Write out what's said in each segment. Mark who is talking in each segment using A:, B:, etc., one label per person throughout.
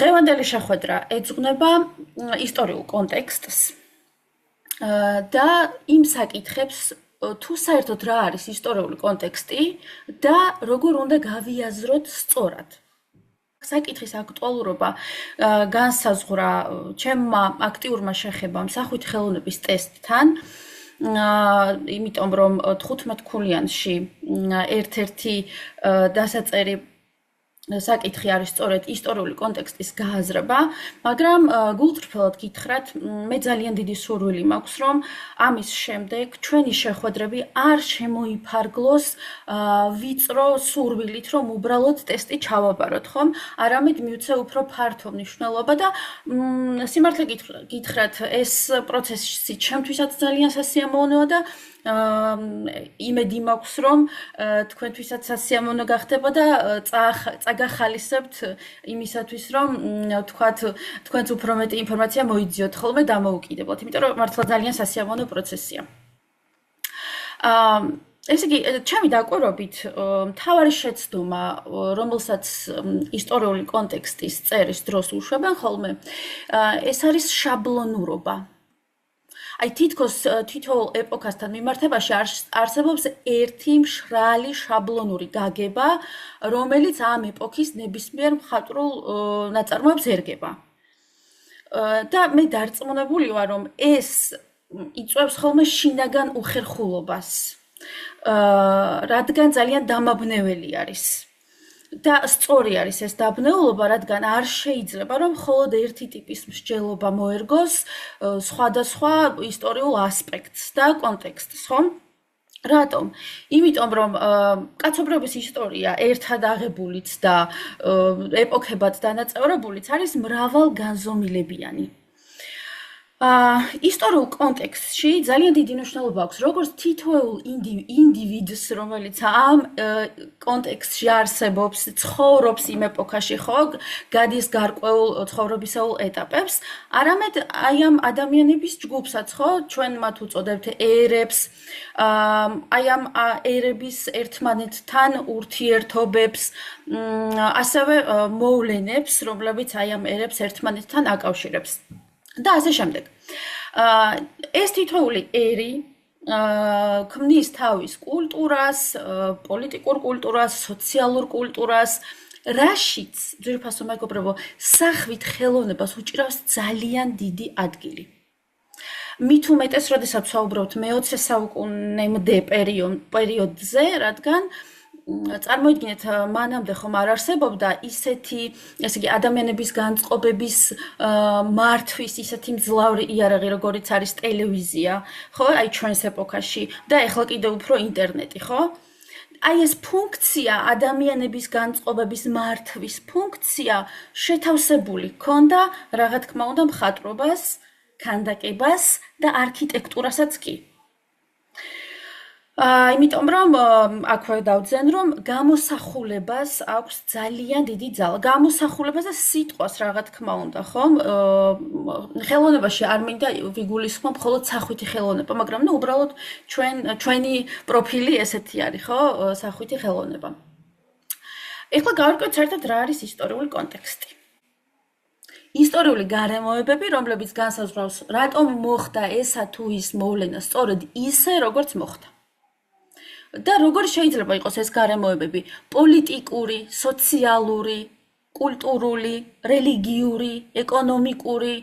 A: დღევანდელი შეხვედრა ეძღვნება ისტორიულ კონტექსტს და იმ საკითხებს, თუ საერთოდ რა არის ისტორიული კონტექსტი და როგორ უნდა გავიაზროთ სწორად. საკითხის აქტუალურობა განსაზღვრა ჩემმა აქტიურმა შეხებამ სახვითი ხელოვნების ტესტთან, იმიტომ რომ 15 ქულიანში ერთ-ერთი დასაწერი საკითხი არის სწორედ ისტორიული კონტექსტის გააზრება, მაგრამ გულწრფელად გითხრათ, მე ძალიან დიდი სურვილი მაქვს, რომ ამის შემდეგ ჩვენი შეხვედრები არ შემოიფარგლოს ვიწრო სურვილით, რომ უბრალოდ ტესტი ჩავაბაროთ, ხომ? არამედ მივცე უფრო ფართო მნიშვნელობა და სიმართლე გითხრათ, ეს პროცესი ჩემთვისაც ძალიან სასიამოვნოა და იმედი მაქვს, რომ თქვენთვისაც სასიამოვნო გახდება და წაგახალისებთ იმისათვის, რომ თქვათ, თქვენც უფრო მეტი ინფორმაცია მოიძიოთ ხოლმე დამოუკიდებლად, იმიტომ რომ მართლა ძალიან სასიამოვნო პროცესია. ესე იგი, ჩემი დაკვირვებით, მთავარი შეცდომა, რომელსაც ისტორიული კონტექსტის წერის დროს უშვებენ ხოლმე, ეს არის შაბლონურობა. აი თითქოს თითოეულ ეპოქასთან მიმართებაში არსებობს ერთი მშრალი შაბლონური გაგება, რომელიც ამ ეპოქის ნებისმიერ მხატვრულ ნაწარმოებს ერგება. და მე დარწმუნებული ვარ, რომ ეს იწვევს ხოლმე შინაგან უხერხულობას, რადგან ძალიან დამაბნეველი არის. და სწორი არის ეს დაბნეულობა, რადგან არ შეიძლება, რომ მხოლოდ ერთი ტიპის მსჯელობა მოერგოს სხვადასხვა ისტორიულ ასპექტს და კონტექსტს, ხომ? რატომ? იმიტომ, რომ კაცობრიობის ისტორია ერთად აღებულიც და ეპოქებად დანაწევრებულიც არის მრავალგანზომილებიანი. ისტორიულ კონტექსტში ძალიან დიდი მნიშვნელობა აქვს, როგორც თითოეულ ინდივიდს, რომელიც ამ კონტექსტში არსებობს, ცხოვრობს იმ ეპოქაში, ხო, გადის გარკვეულ ცხოვრებისეულ ეტაპებს, არამედ აი ამ ადამიანების ჯგუფსაც, ხო, ჩვენ მათ უწოდებთ ერებს, აი ამ ერების ერთმანეთთან ურთიერთობებს, ასევე მოვლენებს, რომლებიც აი ამ ერებს ერთმანეთთან აკავშირებს. და ასე შემდეგ. ეს თითოეული ერი ქმნის თავის კულტურას, პოლიტიკურ კულტურას, სოციალურ კულტურას, რაშიც ძვირფასო მეგობრებო, სახვით ხელოვნებას უჭირავს ძალიან დიდი ადგილი. მით უმეტეს, როდესაც ვსაუბრობთ მე-20 საუკუნემდე პერიოდზე, რადგან წარმოიდგინეთ, მანამდე ხომ არ არსებობდა ისეთი, ესე იგი, ადამიანების განწყობების მართვის ისეთი მძლავრი იარაღი, როგორიც არის ტელევიზია, ხო, აი ჩვენს ეპოქაში და ეხლა კიდევ უფრო ინტერნეტი, ხო? აი ეს ფუნქცია, ადამიანების განწყობების მართვის ფუნქცია შეთავსებული ჰქონდა, რა თქმა უნდა, მხატვრობას, ქანდაკებას და არქიტექტურასაც კი. იმიტომ რომ აქვე დავძენ, რომ გამოსახულებას აქვს ძალიან დიდი ძალა. გამოსახულებას და სიტყვას, რა თქმა უნდა, ხომ? ხელოვნებაში არ მინდა ვიგულისხმო მხოლოდ სახვითი ხელოვნება, მაგრამ ნუ უბრალოდ ჩვენი პროფილი ესეთი არის, ხო? სახვითი ხელოვნება. ეხლა გავარკვევთ საერთოდ რა არის ისტორიული კონტექსტი. ისტორიული გარემოებები, რომლებიც განსაზღვრავს, რატომ მოხდა ესა თუ ის მოვლენა სწორედ ისე, როგორც მოხდა. და როგორ შეიძლება იყოს ეს გარემოებები? პოლიტიკური, სოციალური, კულტურული, რელიგიური, ეკონომიკური.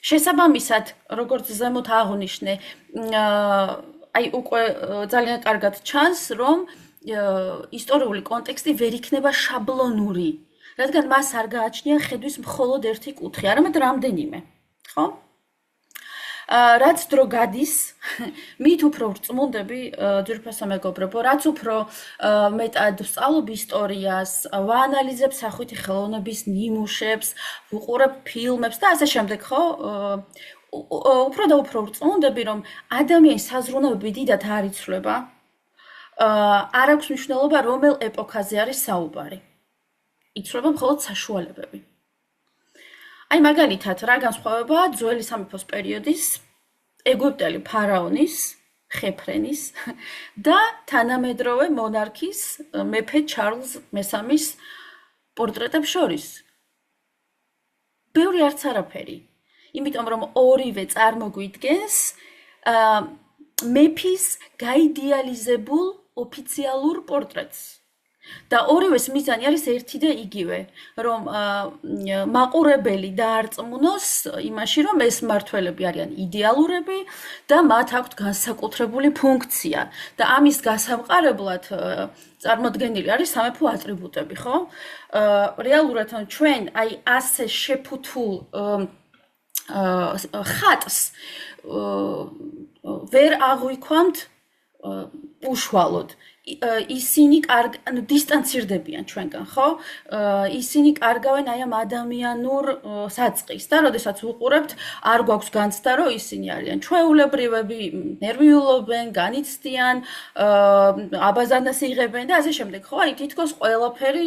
A: შესაბამისად, როგორც ზემოთ აღვნიშნე, აი უკვე ძალიან კარგად ჩანს, რომ ისტორიული კონტექსტი ვერ იქნება შაბლონური, რადგან მას არ გააჩნია ხედვის მხოლოდ ერთი კუთხე, არამედ რამდენიმე, ხო? რაც დრო გადის, მით უფრო ვრწმუნდები, ძვირფასო მეგობრებო, რაც უფრო მეტად ვსწავლობ ისტორიას, ვაანალიზებ სახვითი ხელოვნების ნიმუშებს, ვუყურებ ფილმებს და ასე შემდეგ, ხო? უფრო და უფრო ვრწმუნდები, რომ ადამიანის საზრუნავები დიდად არ იცვლება, არ აქვს მნიშვნელობა, რომელ ეპოქაზე არის საუბარი. იცვლება მხოლოდ საშუალებები. აი მაგალითად, რა განსხვავებაა ძველი სამეფოს პერიოდის ეგვიპტელი ფარაონის, ხეფრენის და თანამედროვე მონარქის მეფე ჩარლზ მესამის პორტრეტებს შორის. ოფიციალური არც არაფერი. იმიტომ რომ ორივე წარმოგვიდგენს მეფის გაიდეალიზებულ ოფიციალურ პორტრეტს. და ორივეს მიზანი არის ერთი და იგივე, რომ მაყურებელი დაარწმუნოს იმაში, რომ ეს მმართველები არიან იდეალურები და მათ აქვთ განსაკუთრებული ფუნქცია. და ამის გასამყარებლად წარმოდგენილი არის სამეფო ატრიბუტები, ხო? რეალურად ჩვენ აი ასე შეფუთულ ხატს ვერ აღვიქვამთ უშუალოდ. ისინი დისტანცირდებიან ჩვენგან, ხო? ისინი კარგავენ აი ამ ადამიანურ საწყის და როდესაც ვუყურებთ, არ გვაქვს განცდა, რომ ისინი არიან ჩვეულებრივები, ნერვიულობენ, განიცდიან, აბაზანას იღებენ და ასე შემდეგ, ხო? აი თითქოს ყველაფერი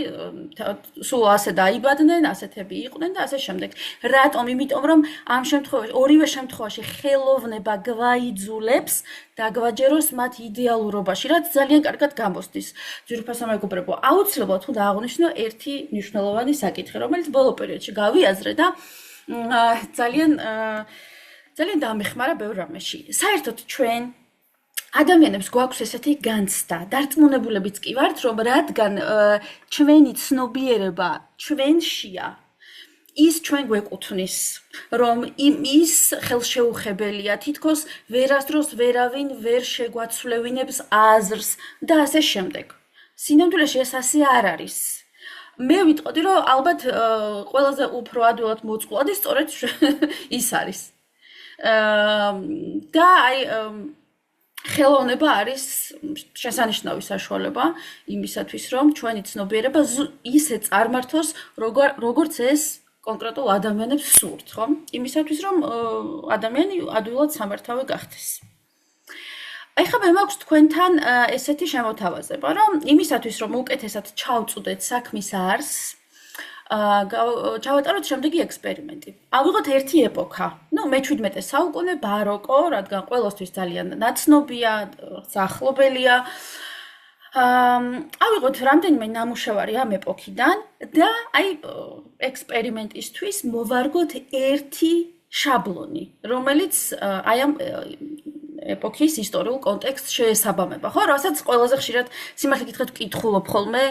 A: სულ ასე დაიბადნენ, ასეთები იყვნენ და ასე შემდეგ. რატომ? იმიტომ რომ ამ შემთხვევაში, ორივე შემთხვევაში ხელოვნება გვაიძულებს დაგვაჯეროს მათ იდეალურობაში, რაც ძალიან კარგად გამოსდის. ძვირფასო მეგობრებო, აუცილებლად უნდა აღვნიშნო ერთი მნიშვნელოვანი საკითხი, რომელიც ბოლო პერიოდში გავიაზრე და ძალიან დამეხმარა ბევრ რამეში. საერთოდ ჩვენ ადამიანებს გვაქვს ესეთი განცდა, დარწმუნებულებიც კი ვართ, რომ რადგან ჩვენი ცნობიერება ჩვენშია, ის ჩვენ გვეკუთვნის, რომ ის ხელშეუხებელია, თითქოს ვერასდროს ვერავინ ვერ შეგვაცვლევინებს აზრს და ასე შემდეგ. სინამდვილეში ეს ასე არ არის. მე ვიტყოდი, რომ ალბათ ყველაზე უფრო ადვილად მოწყვლადი სწორედ ის არის. და აი ხელოვნება არის შესანიშნავი საშუალება იმისათვის, რომ ჩვენი ცნობიერება ისე წარმართოს, როგორც ეს კონკრეტულ ადამიანებს სურთ, ხო? იმისათვის, რომ ადამიანი ადვილად სამართავე გახდეს. ეხლა მე მაქვს თქვენთან ესეთი შემოთავაზება, რომ იმისათვის, რომ უკეთესად ჩავწუდეთ საქმის არსს, ჩავატაროთ შემდეგი ექსპერიმენტი. ავიღოთ ერთი ეპოქა. მე-17 საუკუნე ბაროკო, რადგან ყველასთვის ძალიან ნაცნობია, ახლობელია. ავიღოთ რამდენიმე ნამუშევარი ამ ეპოქიდან და აი ექსპერიმენტისთვის მოვარგოთ ერთი შაბლონი, რომელიც აი ამ ეპოქის ისტორიულ კონტექსტს შეესაბამება, ხო? რასაც ყველაზე ხშირად სიმართლე გითხრათ ვკითხულობ ხოლმე,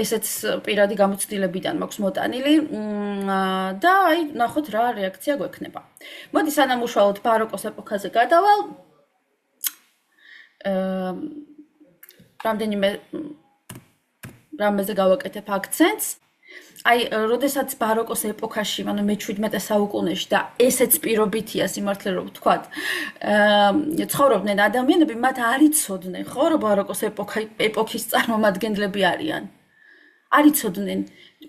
A: ესეც პირადი გამოცდილებიდან მაქვს მოტანილი და აი ნახოთ რა რეაქცია გვექნება. მოდი სანამ უშუალოდ ბაროკოს ეპოქაზე გადავალ, რამდენიმე რამეზე გავაკეთებ აქცენტს. აი, როდესაც ბაროკოს ეპოქაში, ანუ მე-17 საუკუნეში და ესეც პირობითია სიმართლე რომ ვთქვათ, ცხოვრობდნენ ადამიანები, მათ არ იცოდნენ, ხო, რომ ბაროკოს ეპოქის წარმომადგენლები არიან. არ იცოდნენ.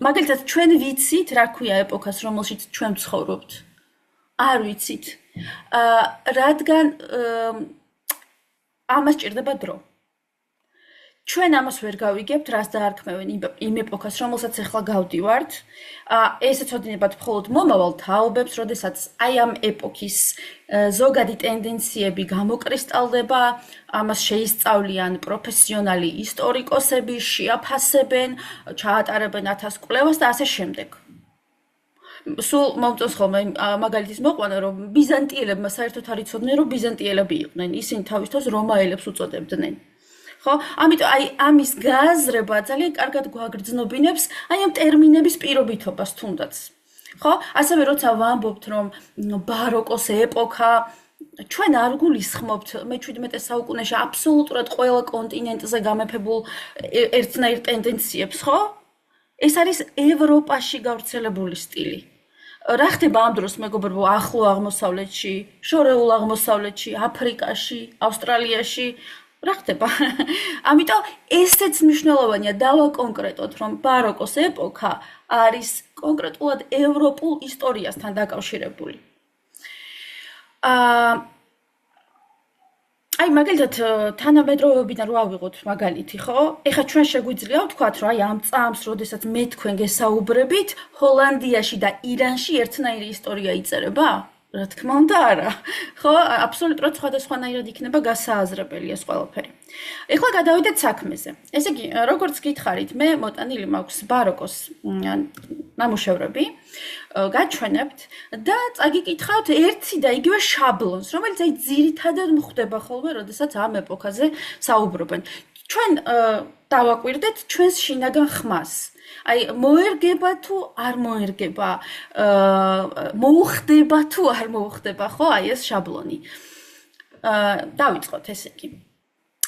A: მაგალითად, ჩვენ ვიცით, რა ქვია ეპოქას, რომელშიც ჩვენ ვცხოვრობთ. არ ვიცით. რადგან ამას ჭირდება დრო. ჩვენ ამას ვერ გავიგებთ, რას დაარქმევენ იმ ეპოქას, რომელსაც ახლა გავდივართ. ეს ეცოდინებათ მხოლოდ მომავალ თაობებს, როდესაც აი ამ ეპოქის ზოგადი ტენდენციები გამოკრისტალდება, ამას შეისწავლიან პროფესიონალი ისტორიკოსები, შეაფასებენ, ჩაატარებენ 1000 კვლევას და ასე შემდეგ. სულ მომწონს ხოლმე მაგალითის მოყვანა, რომ ბიზანტიელებმა საერთოდ არ იცოდნენ, რომ ბიზანტიელები იყვნენ. ისინი თავის თავს რომაელებს უწოდებდნენ. ხო? ამიტომ აი ამის გააზრება ძალიან კარგად გვაგრძნობინებს აი ამ ტერმინების პირობითობას თუნდაც. ხო? ასევე როცა ვამბობთ, რომ ბაროკოს ეპოქა ჩვენ არ გულისხმობთ მე-17 საუკუნეში აბსოლუტურად ყველა კონტინენტზე გამეფებულ ერთნაირ ტენდენციებს, ხო? ეს არის ევროპაში გავრცელებული სტილი. რა ხდება ამ დროს მეგობრებო ახლო აღმოსავლეთში, შორეულ აღმოსავლეთში, აფრიკაში, ავსტრალიაში? რა ხდება? ამიტომ ესეც მნიშვნელოვანია დავაკონკრეტოთ, რომ ბაროკოს ეპოქა არის კონკრეტულად ევროპულ ისტორიასთან დაკავშირებული. აი მაგალითად თანამედროვეობიდან რო ავიღოთ მაგალითი, ხო? ეხლა ჩვენ შეგვიძლია ვთქვათ, რომ აი ამ წამს, როდესაც მე თქვენ გესაუბრებით, ჰოლანდიაში და ირანში ერთნაირი ისტორია იწერება? რა თქმა უნდა არა. ხო, აბსოლუტურად სხვადასხვანაირად იქნება გასააზრებელი ეს ყველაფერი. ეხლა გადავიდეთ საქმეზე. ესე იგი, როგორც გითხარით, მე მოტანილი მაქვს ბაროკოს ნამუშევრები, გაჩვენებთ და წაგიკითხავთ ერთი და იგივე შაბლონს, რომელიც აი ძირითადად მხდება ხოლმე, როდესაც ამ ეპოქაზე საუბრობენ. ჩვენ დავაკვირდეთ ჩვენს შინაგან ხმას. აი მოერგება თუ არ მოერგება, მოუხდება თუ არ მოუხდება, ხო, აი ეს შაბლონი. დავიწყოთ ესე იგი.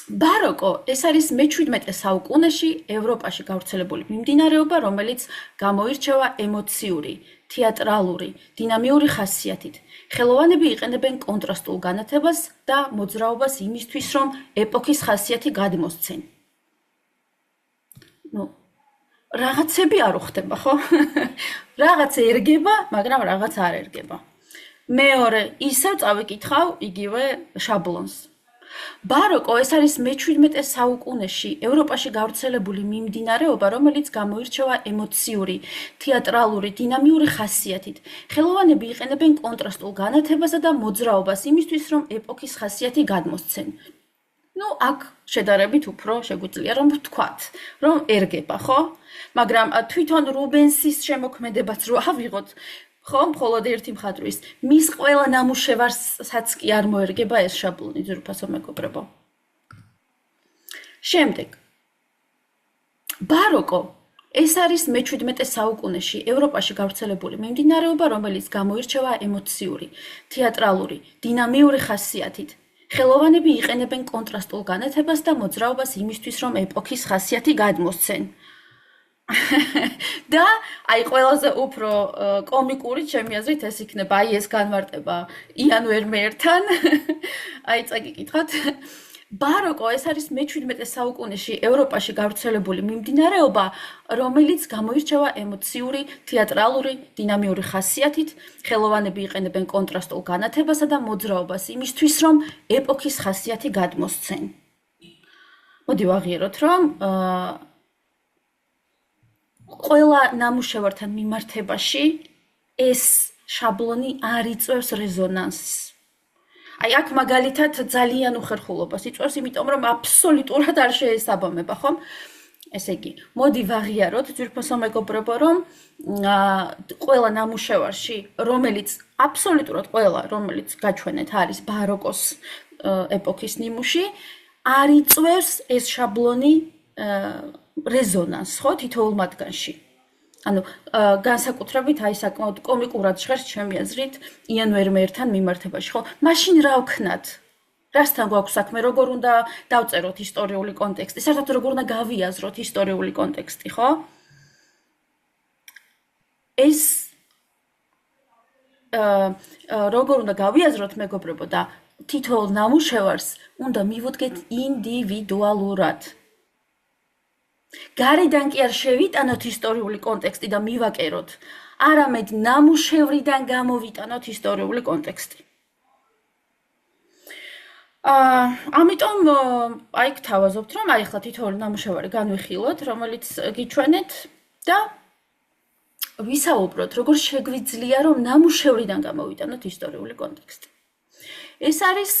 A: ბაროკო ეს არის მე-17 საუკუნეში ევროპაში გავრცელებული მიმდინარეობა, რომელიც გამოირჩევა ემოციური, თეატრალური, დინამიური ხასიათით. ხელოვანები იყენებენ კონტრასტულ განათებას და მოძრაობას იმისთვის, რომ ეპოქის ხასიათი გადმოსცენ. რაღაცები არ უხდება, ხო? რაღაც ერგება, მაგრამ რაღაც არ ერგება. მეორე, ისევ წავიკითხავ იგივე შაბლონს. ბაროკო ეს არის მე-17 საუკუნეში ევროპაში გავრცელებული მიმდინარეობა, რომელიც გამოირჩევა ემოციური, თეატრალური, დინამიური ხასიათით. ხელოვანები იყენებენ კონტრასტულ განათებასა და მოძრაობას იმისთვის, რომ ეპოქის ხასიათი გადმოსცენ. აქ შედარებით უფრო შეგვიძლია რომ ვთქვათ, რომ ერგება, ხო? მაგრამ თვითონ რუბენსის შემოქმედებაც რო ავიღოთ, ხო, მხოლოდ ერთი მხატვრის, მის ყველა ნამუშევარსაც კი არ მოერგება ეს შაბლონი, ძვირფასო მეგობრებო. შემდეგ. ბაროკო ეს არის მე-17 საუკუნეში ევროპაში გავრცელებული მიმდინარეობა, რომელიც გამოირჩევა ემოციური, თეატრალური, დინამიური ხასიათით. ხელოვანები იყენებენ კონტრასტულ განათებას და მოძრაობას იმისთვის, რომ ეპოქის ხასიათი გადმოსცენ. და აი ყველაზე უფრო კომიკური ჩემი აზრით ეს იქნება აი ეს განმარტება იან ვერმეერთან. აი წაგიკითხოთ. ბაროკო ეს არის მე-17 საუკუნეში ევროპაში გავრცელებული მიმდინარეობა, რომელიც გამოირჩევა ემოციური, თეატრალური, დინამიური ხასიათით. ხელოვანები იყენებენ კონტრასტულ განათებასა და მოძრაობას იმისთვის, რომ ეპოქის ხასიათი გადმოსცენ. მოდი ვაღიაროთ, რომ ყველა ნამუშევართან მიმართებაში ეს შაბლონი არ იწვევს რეზონანსს. აი აქ მაგალითად ძალიან უხერხულობას იწვევს, იმიტომ რომ აბსოლუტურად არ შეესაბამება, ხომ? ესე იგი, მოდი ვაღიაროთ, ძვირფასო მეგობრებო, რომ ყველა ნამუშევარში, რომელიც აბსოლუტურად ყველა, რომელიც გაჩვენეთ არის ბაროკოს ეპოქის ნიმუში, არ იწვევს ეს შაბლონი რეზონანსს, ხო, თითოეულ მათგანში. ანუ განსაკუთრებით აი საკმაოდ კომიკურად ჟღერს ჩემი აზრით იან ვერმეერთან მიმართებაში, ხო? მაშინ რა ვქნათ? რასთან გვაქვს საქმე, როგორ უნდა დავწეროთ ისტორიული კონტექსტი, საერთოდ როგორ უნდა გავიაზროთ ისტორიული კონტექსტი, ხო? ეს როგორ უნდა გავიაზროთ, მეგობრებო, და თითოეულ ნამუშევარს უნდა მივუდგეთ ინდივიდუალურად. გარედან კი არ შევიტანოთ ისტორიული კონტექსტი და მივაკეროთ, არამედ ნამუშევრიდან გამოვიტანოთ ისტორიული კონტექსტი. ამიტომ აი გთავაზობთ, რომ აი ახლა თითოეული ნამუშევარი განვიხილოთ, რომელიც გიჩვენეთ და ვისაუბროთ, როგორ შეგვიძლია, რომ ნამუშევრიდან გამოვიტანოთ ისტორიული კონტექსტი. ეს არის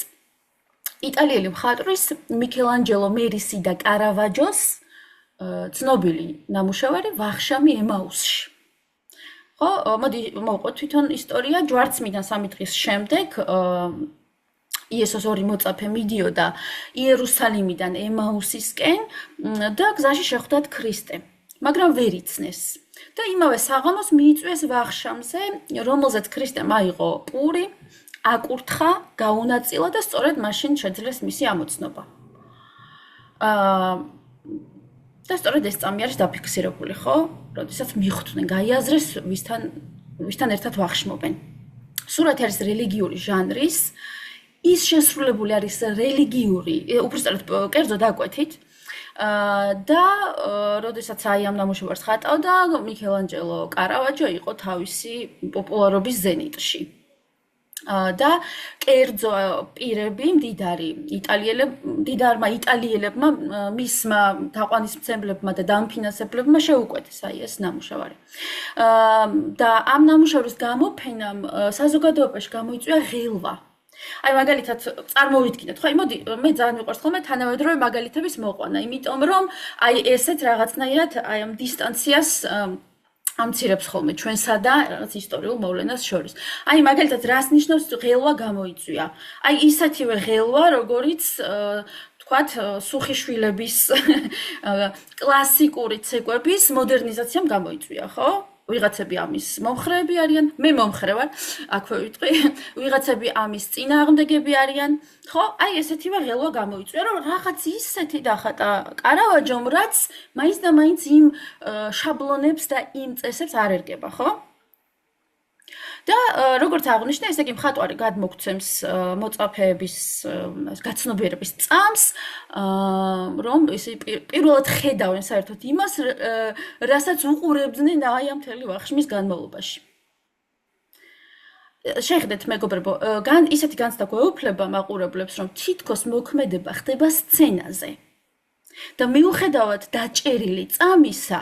A: იტალიელი მხატვრის მიქელანჯელო მერისი და კარავაჯოს ცნობილი ნამუშევარი ვახშამი ემაუსში. ხო, მოდი მოვყოთ თვითონ ისტორია. ჯვარცმიდან 3 დღის შემდეგ იესოს ორი მოწაფე მიდიოდა იერუსალიმიდან ემაუსისკენ და გზაში შეხვდათ ქრისტე, მაგრამ ვერ იცნეს. და იმავე საღამოს მიიწვიეს ვახშამზე, რომელზეც ქრისტემ აიღო პური, აკურთხა, გაუნაწილა და სწორედ მაშინ შეძლეს მისი ამოცნობა. და სწორედ ეს წამი არის დაფიქსირებული, ხო? როდესაც მიხვდნენ, გაიაზრეს ვისთან ერთად ვახშმობენ. სურათი არის რელიგიური ჟანრის, ის შესრულებული არის რელიგიური, უბრალოდ კერძო დაკვეთით. და როდესაც აი ამ ნამუშევარს ხატავდა, მიქელანჯელო კარავაჯო იყო თავისი პოპულარობის ზენიტში. და კერძო პირები მდიდარმა იტალიელებმა მისმა თაყვანისმცემლებმა და დამფინანსებლებმა შეუკვეთეს აი ეს ნამუშევარი. და ამ ნამუშევრის გამოფენამ საზოგადოებაში გამოიწვია ღილვა. აი მაგალითად წარმოვიდგინეთ, ხო, მოდი მე ძალიან მიყვარს ხოლმე თანამედროვე მაგალითების მოყვანა, იმიტომ რომ აი ესეთ რაღაცნაირად აი ამ დისტანციას ამცირებს ხოლმე ჩვენსა და რაღაც ისტორიულ მოვლენას შორის. აი მაგალითად რას ნიშნავს ღელვა გამოიწვია? აი ისეთივე ღელვა, როგორიც თქვათ სუხიშვილების კლასიკური ცეკვების მოდერნიზაციამ გამოიწვია, ხო? ვიღაცები ამის მომხრეები არიან, მე მომხრე ვარ, აქვე ვიტყვი, ვიღაცები ამის წინააღმდეგები არიან, ხო? აი ესეთივე ღელვა გამოიწვია, რომ რაღაც ისეთი დახატა კარავაჯომ, რაც მაინც და მაინც იმ შაბლონებს და იმ წესებს არ ერგება, ხო? და როგორც აღნიშნე, ესე იგი მხატვარი გადმოგცემს მოწაფეების გაცნობიერების წამს, რომ ისე პირველად ხედავენ საერთოდ იმას, რასაც უყურებდნენ აი ამ მთელი ვახშმის განმავლობაში. შეხედეთ მეგობრებო, ისეთი განცდა გვეუფლება მაყურებლებს, რომ თითქოს მოქმედება ხდება სცენაზე. და მიუხედავად დაჭერილი წამისა,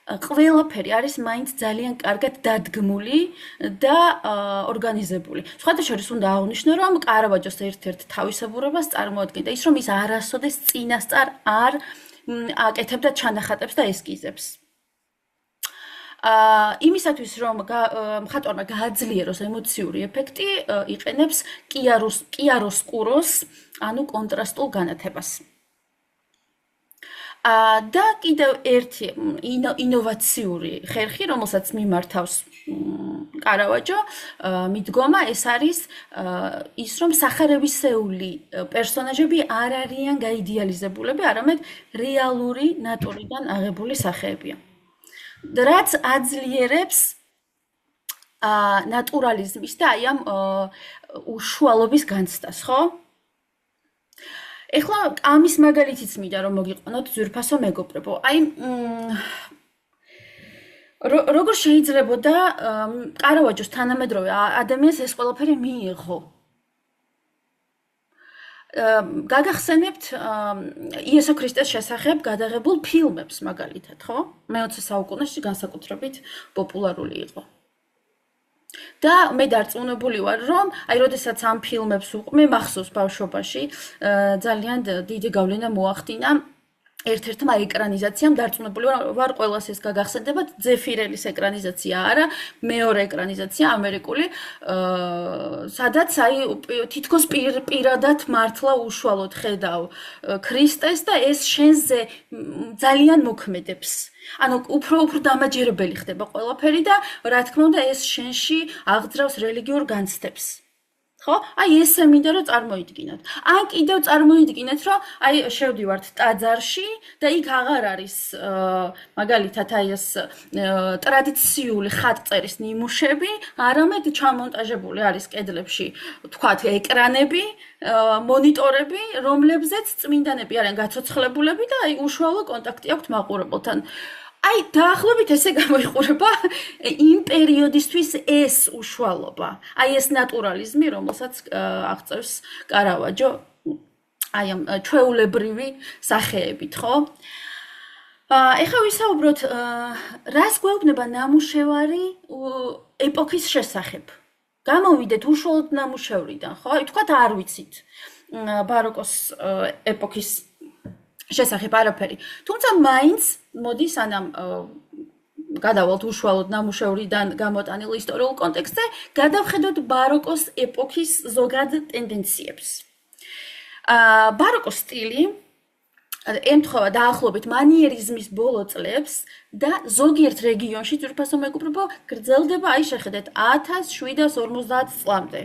A: ყველაფერი არის მაინც ძალიან კარგად დადგმული და ორგანიზებული. სხვათა შორის უნდა აღვნიშნო, რომ კარავაჯოს ერთ-ერთ თავისებურებას წარმოადგენდა ის, რომ ის არასოდეს წინასწარ არ აკეთებდა ჩანახატებს და ესკიზებს. იმისათვის, რომ მხატვარმა გააძლიეროს ემოციური ეფექტი, იყენებს კიაროსკუროს, ანუ კონტრასტულ განათებას. და კიდევ ერთი ინოვაციური ხერხი, რომელსაც მიმართავს კარავაჯო, მიდგომა ეს არის ის, რომ სახარებისეული პერსონაჟები არ არიან გაიდეალიზებულები, არამედ რეალური ნატურიდან აღებული სახეებია. რაც აძლიერებს ნატურალიზმის და აი ამ უშუალობის განცდას, ხო? ეხლა ამის მაგალითიც მინდა რომ მოგიყვანოთ ძვირფასო მეგობრებო. აი როგორ შეიძლებოდა კარავაჯოს თანამედროვე ადამიანს ეს ყველაფერი მიიღო? გაგახსენებთ იესო ქრისტეს შესახებ გადაღებულ ფილმებს მაგალითად, ხო? მე-20 საუკუნეში განსაკუთრებით პოპულარული იყო. და მე დარწმუნებული ვარ, რომ აი როდესაც ამ ფილმებს მე მახსოვს ბავშვობაში ძალიან დიდი გავლენა მოახდინა ერთ-ერთმა ეკრანიზაციამ, დარწმუნებული ვარ ყველას ეს გაგახსენდება, ზეფირელის ეკრანიზაცია არა, მეორე ეკრანიზაცია ამერიკული, სადაც აი თითქოს პირადად მართლა უშუალოდ ხედავ ქრისტეს და ეს შენზე ძალიან მოქმედებს. ანუ უფრო დამაჯერებელი ხდება ყველაფერი და რა თქმა უნდა ეს შენში აღძრავს რელიგიურ განცდებს. ხო? აი ესე მინდა რომ წარმოიდგინოთ. ან კიდევ წარმოიდგინეთ, რომ აი შევდივართ ტაძარში და იქ აღარ არის მაგალითად აი ეს ტრადიციული ხატწერის ნიმუშები, არამედ ჩამონტაჟებული არის კედლებში, თქვათ, ეკრანები, მონიტორები, რომლებზეც წმინდანები არიან გაცოცხლებულები და აი უშუალო კონტაქტი აქვთ მაყურებელთან. აი დაახლოებით ესე გამოიყურება იმ პერიოდისთვის ეს უშუალობა. აი ეს ნატურალიზმი, რომელსაც აღწევს კარავაჯო, აი ამ ჩვეულებრივი სახეებით, ხო? ეხლა ვისაუბროთ, რას გვეუბნება ნამუშევარი ეპოქის შესახებ. გამოვიდეთ უშუალოდ ნამუშევრიდან, ხო? თქვათ არ ვიცით ბაროკოს ეპოქის შესახებ არაფერი. თუმცა მაინც მოდი სანამ გადავალთ უშუალოდ ნამუშევრიდან გამოტანილ ისტორიულ კონტექსტზე, გადავხედოთ ბაროკოს ეპოქის ზოგად ტენდენციებს. ბაროკოს სტილი ემთხვევა დაახლოებით მანიერიზმის ბოლო წლებს და ზოგიერთ რეგიონში ძვირფასო მეგობრებო გრძელდება აი შეხედეთ 1750 წლამდე.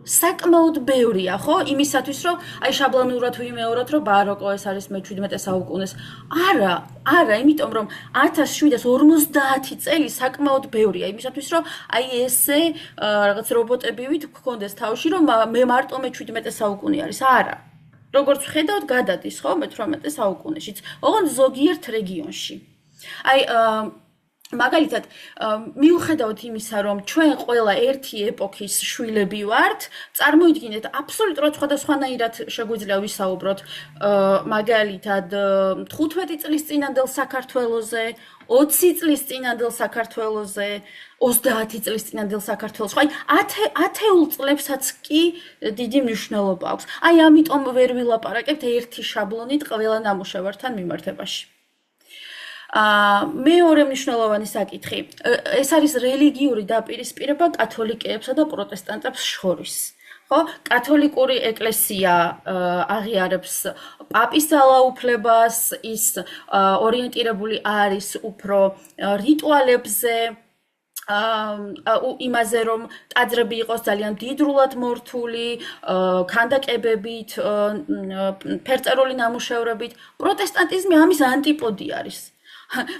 A: საკმაოდ ბევრია, ხო? იმისათვის, რომ აი შაბლონურად ვიმეოროთ, რომ ბაროკო ეს არის მე-17 საუკუნეს. არა, იმიტომ რომ 1750 წელი საკმაოდ ბევრია, იმისათვის, რომ აი ესე რაღაც რობოტებივით გქონდეს თავში, რომ მე მარტო მე-17 საუკუნე არის. არა. როგორც ვხედავთ, გადადის, ხო, მე-18 საუკუნეშიც. ოღონდ ზოგიერთ რეგიონში. აი მაგალითად, მიუხედავად იმისა, რომ ჩვენ ყველა ერთი ეპოქის შვილები ვართ, წარმოიდგინეთ, აბსოლუტურად სხვადასხვანაირად შეგვიძლია ვისაუბროთ, მაგალითად, 15 წლის წინანდელ საქართველოზე, 20 წლის წინანდელ საქართველოზე, 30 წლის წინანდელ საქართველოს. აი, ათეულ წლებსაც კი დიდი მნიშვნელობა აქვს. აი, ამიტომ ვერ ვილაპარაკებთ ერთი შაბლონით ყველა ნამუშევართან მიმართებაში. მეორე მნიშვნელოვანი საკითხი. ეს არის რელიგიური დაპირისპირება კათოლიკეებსა და პროტესტანტებს შორის. ხო, კათოლიკური ეკლესია აღიარებს პაპის ძალაუფლებას, ის ორიენტირებული არის უფრო რიტუალებზე, იმაზე, რომ ტაძრები იყოს ძალიან მდიდრულად მორთული, ქანდაკებებით, ფერწერული ნამუშევრებით. პროტესტანტიზმი ამის ანტიპოდი არის.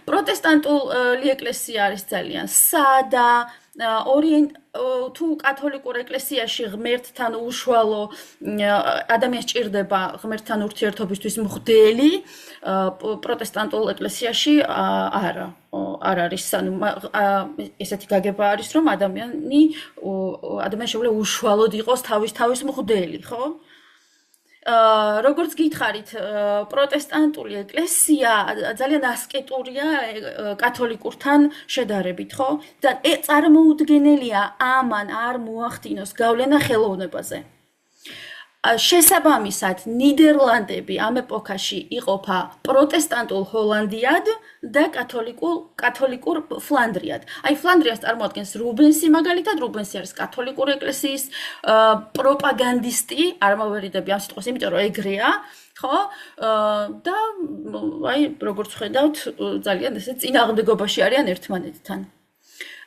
A: პროტესტანტული ეკლესია არის ძალიან სადა, თუ კათოლიკურ ეკლესიაში ღმერთთან უშუალო ადამიანს ჭირდება ღმერთთან ურთიერთობისთვის მღვდელი, პროტესტანტულ ეკლესიაში არა არის, ანუ ესეთი გაგება არის, რომ ადამიანი შეუძლია უშუალოდ იყოს თავის მღვდელი, ხო? როგორც გითხარით, პროტესტანტული ეკლესია ძალიან ასკეტურია კათოლიკურთან შედარებით, ხო? და წარმოუდგენელია ამან არ მოახდინოს გავლენა ხელოვნებაზე. შესაბამისად, ნიდერლანდები ამ ეპოქაში იყოფა პროტესტანტულ ჰოლანდიად და კათოლიკურ ფლანდრიად. აი, ფლანდრიას წარმოადგენს რუბენსი, მაგალითად, რუბენსი არის კათოლიკური ეკლესიის პროპაგანდისტი, არ მოვერიდები ამ სიტყვას, იმიტომ რომ ეგრეა, ხო? და აი, როგორც ხედავთ, ძალიან ესე წინააღმდეგობაში არიან ერთმანეთთან.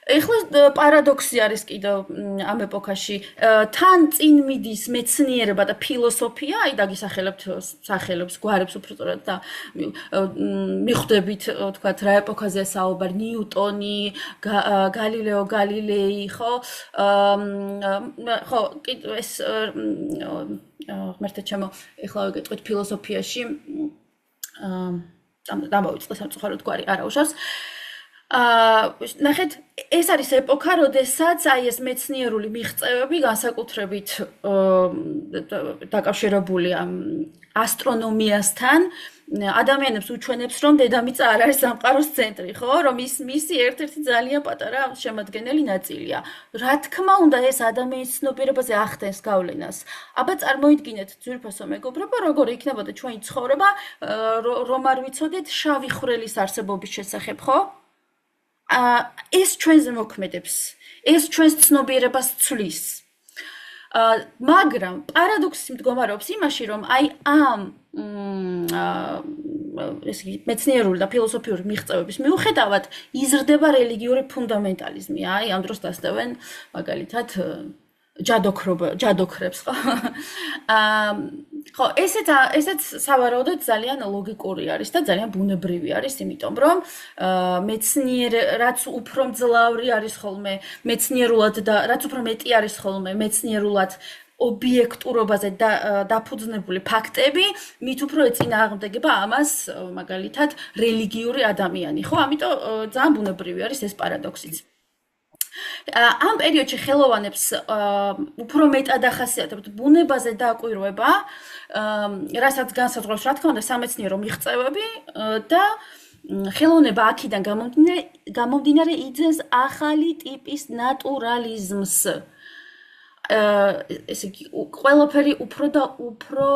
A: ეხლა პარადოქსი არის კიდევ ამ ეპოქაში, თან წინ მიდის მეცნიერება და ფილოსოფია, აი დაგისახელებთ სახელებს, გვარებს უფრო სწორად და მიხვდებით, თქვათ, რა ეპოქაზეა საუბარი, ნიუტონი, გალილეო გალილეი, ხო? ხო, ეს ღმერთო ჩემო, ეხლა ვიგეთქვით ფილოსოფიაში დამოვიწყე სამწუხაროდ გვარი არა უშავს. ნახეთ, ეს არის ეპოქა, როდესაც აი ეს მეცნიერული მიღწევები განსაკუთრებით დაკავშირებულია ასტრონომიასთან, ადამიანებს უჩვენებს, რომ დედამიწა არ არის სამყაროს ცენტრი, ხო? რომ მისი ერთ-ერთი ძალიან პატარა შემადგენელი ნაწილია. რა თქმა უნდა, ეს ადამიანის ცნობიერებაზე ახდენს გავლენას. აბა წარმოიდგინეთ, ძვირფასო მეგობრებო, როგორ იქნებოდა ჩვენი ცხოვრება, რომ არ ვიცოდეთ შავი ხვრელის არსებობის შესახებ, ხო? ეს ჩვენზე მოქმედებს, ეს ჩვენს ცნობიერებას ცვლის. მაგრამ პარადოქსი მდგომარეობს იმაში, რომ აი ამ მეცნიერული და ფილოსოფიური მიღწევების მიუხედავად იზრდება რელიგიური ფუნდამენტალიზმი. აი ამ დროს დასდევენ მაგალითად ჯადოქრებს, ხო? ხო, ესეც სავარაუდოდ ძალიან ლოგიკური არის და ძალიან ბუნებრივი არის, იმიტომ რომ რაც უფრო მძლავრი არის ხოლმე მეცნიერულად და რაც უფრო მეტი არის ხოლმე მეცნიერულად ობიექტურობაზე დაფუძნებული ფაქტები, მით უფრო ეწინააღმდეგება ამას მაგალითად რელიგიური ადამიანი, ხო? ამიტომ ძალიან ბუნებრივი არის ეს პარადოქსიც. ამ პერიოდში ხელოვანებს უფრო მეტად ახასიათებთ ბუნებაზე დაკვირვება, რასაც განსაზღვრავს, რა თქმა უნდა, სამეცნიერო მიღწევები და ხელოვნება აქედან გამომდინარე იძენს ახალი ტიპის ნატურალიზმს. ესე იგი, ყველაფერი უფრო და უფრო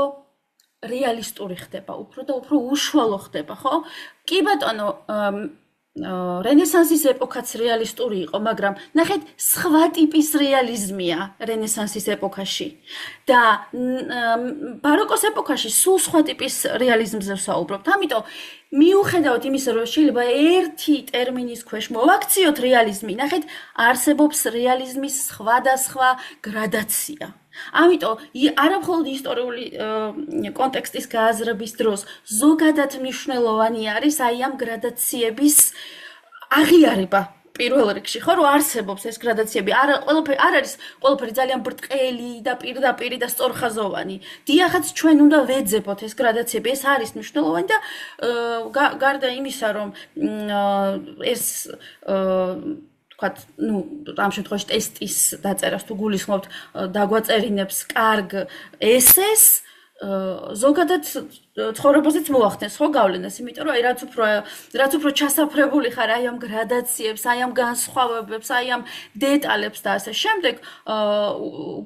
A: რეალისტური ხდება, უფრო და უფრო უშუალო ხდება, ხო? კი ბატონო, რენესანსის ეპოქაც რეალისტური იყო, მაგრამ ნახეთ, სხვა ტიპის რეალიზმია რენესანსის ეპოქაში და ბაროკოს ეპოქაში სულ სხვა ტიპის რეალიზმზე ვსაუბრობთ. ამიტომ მიუხედავად იმისა, რომ შეიძლება ერთი ტერმინის ქვეშ მოვაქციოთ რეალიზმი, ნახეთ, არსებობს რეალიზმის სხვადასხვა გრადაცია. ამიტომ არამხოლოდ ისტორიული კონტექსტის გააზრების დროს ზოგადად მნიშვნელოვანი არის აი ამ გრადაციების აღიარება, პირველ რიგში ხო რომ არსებობს ეს გრადაციები არ არის ყველაფერი ძალიან ბრტყელი და პირდაპირი და სწორხაზოვანი დიახაც ჩვენ უნდა ვეძებოთ ეს გრადაციები ეს არის მნიშვნელოვანი და გარდა იმისა რომ ეს თქვათ ნუ ამ შემთხვევაში ტესტის დაწერას თუ გულისხმობთ დაგვაწერინებს კარგ ესეს ზოგადად ცხოვრებაზეც მოახდენს ხო გავლენას, იმიტომ რომ რაც უფრო ჩასაფრებული ხარ აი ამ გრადაციებს, აი ამ განსხვავებებს, აი ამ დეტალებს და ასე შემდეგ,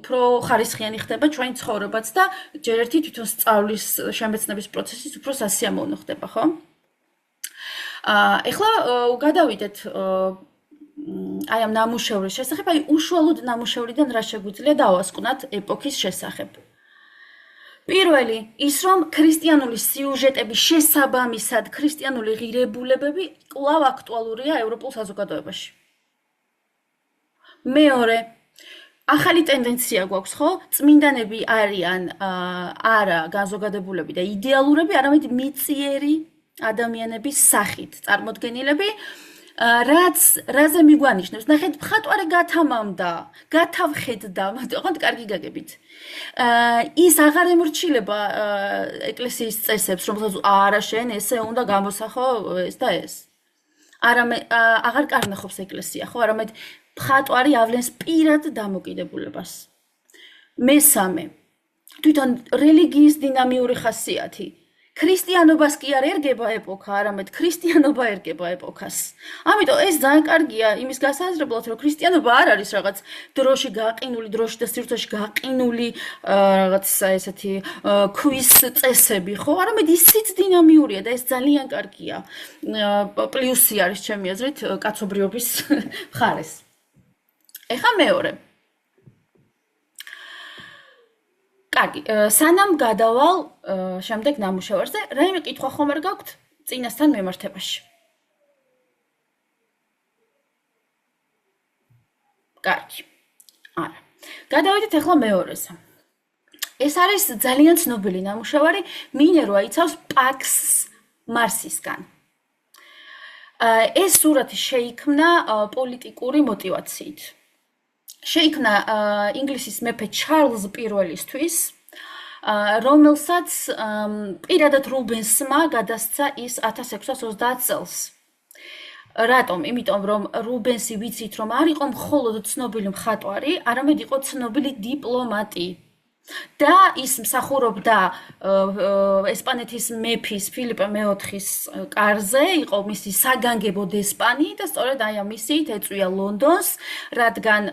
A: უფრო ხარისხიანი ხდება ჩვენი ცხოვრებაც და ჯერ ერთი თვითონ სწავლის შემეცნების პროცესიც უფრო სასიამოვნო ხდება, ხო? ეხლა გადავიდეთ აი ამ ნამუშევრის შესახებ, აი უშუალოდ ნამუშევრიდან რა შეგვიძლია დავასკვნათ ეპოქის შესახებ. პირველი ის რომ ქრისტიანული სიუჟეტების შესაბამისად ქრისტიანული ღირებულებები კვლავ აქტუალურია ევროპულ საზოგადოებაში. მეორე ახალი ტენდენცია გვაქვს, ხო? წმინდანები არიან არა განზოგადებულები და იდეალურები, არამედ მიწიერი ადამიანების სახით წარმოდგენილები, რაზე მიგვანიშნებს? ნახეთ, მხატვარი გათავხედდა, ოღონდ კარგი გაგებით. ის აღარ ემორჩილება ეკლესიის წესებს, რომელსაც არა შენ ესე უნდა გამოსახო ეს და ეს. აღარ კარნახობს ეკლესია, ხო? არამედ მხატვარი ავლენს პირად დამოკიდებულებას. მესამე, თვითონ რელიგიის დინამიური ხასიათი. ქრისტიანობას კი არ ერგება ეპოქა, არამედ ქრისტიანობა ერგება ეპოქას. ამიტომ ეს ძალიან კარგია იმის გასაზრებლად, რომ ქრისტიანობა არ არის რაღაც დროში გაყინული, დროში და სივრცეში გაყინული რაღაც ესეთი ქვის წესები, ხო? არამედ ისიც დინამიურია და ეს ძალიან კარგია. პლუსი არის ჩემი აზრით კაცობრიობის მხარეს. ეხლა მეორე. კარგი, სანამ გადავალ შემდეგ ნამუშევარზე, რაიმე კითხვა ხომ არ გაქვთ წინასთან მიმართებაში? კარგი. არა. გადავიდეთ ახლა მეორეზე. ეს არის ძალიან ცნობილი ნამუშევარი, მინე რო აიცავს პაქსს მარსისგან. ეს სურათი შეიქმნა პოლიტიკური მოტივაციით. შეიქმნა ინგლისის მეფე ჩარლზ პირველისთვის, რომელსაც პირადად რუბენსმა გადასცა ის 1630 წელს. რატომ? იმიტომ რომ რუბენსი ვიცით რომ არ იყო მხოლოდ ცნობილი მხატვარი, არამედ იყო ცნობილი დიპლომატი. და ის მსახურობდა ესპანეთის მეფის ფილიპე მეოთხის კარზე, იყო მისი საგანგებო დესპანი და სწორედ აი ამ მისიით ეწვია ლონდონს, რადგან